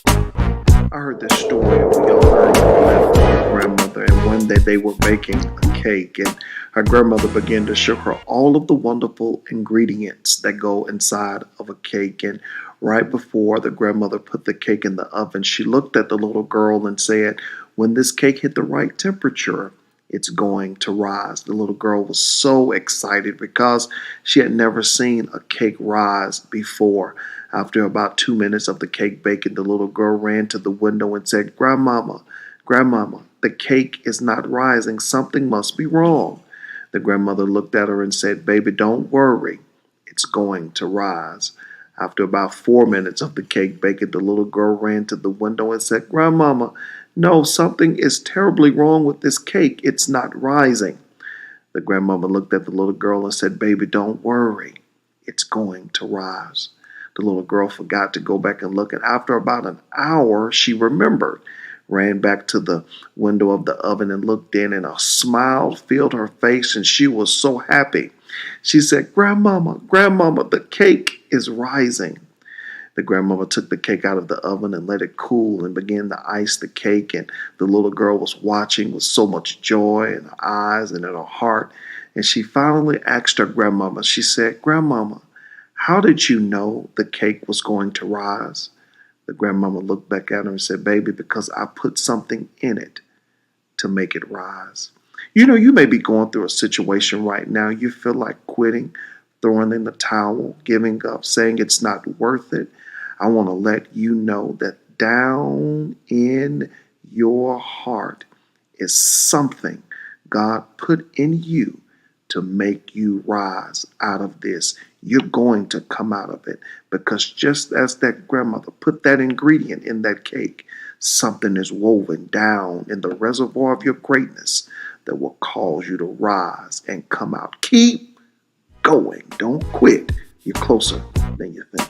I heard this story of a young girl who lived with her grandmother, and one day they were baking a cake, and her grandmother began to show her all of the wonderful ingredients that go inside of a cake. And right before the grandmother put the cake in the oven, she looked at the little girl and said, "When this cake hit the right temperature, it's going to rise." The little girl was so excited because she had never seen a cake rise before. After about 2 minutes of the cake baking, the little girl ran to the window and said, "Grandmama, Grandmama, the cake is not rising. Something must be wrong." The grandmother looked at her and said, "Baby, don't worry. It's going to rise." After about 4 minutes of the cake baking, the little girl ran to the window and said, "Grandmama, no, something is terribly wrong with this cake. It's not rising." The grandmother looked at the little girl and said, "Baby, don't worry. It's going to rise." The little girl forgot to go back and look, and after about an hour, she remembered, ran back to the window of the oven and looked in, and a smile filled her face, and she was so happy. She said, "Grandmama, Grandmama, the cake is rising." The grandmother took the cake out of the oven and let it cool and began to ice the cake. And the little girl was watching with so much joy in her eyes and in her heart. And she finally asked her grandmama, she said, "Grandmama, how did you know the cake was going to rise?" The grandmama looked back at her and said, "Baby, because I put something in it to make it rise." You may be going through a situation right now. You feel like quitting, throwing in the towel, giving up, saying it's not worth it. I want to let you know that down in your heart is something God put in you to make you rise out of this. You're going to come out of it because just as that grandmother put that ingredient in that cake, something is woven down in the reservoir of your greatness that will cause you to rise and come out. Keep going. Don't quit. You're closer than you think.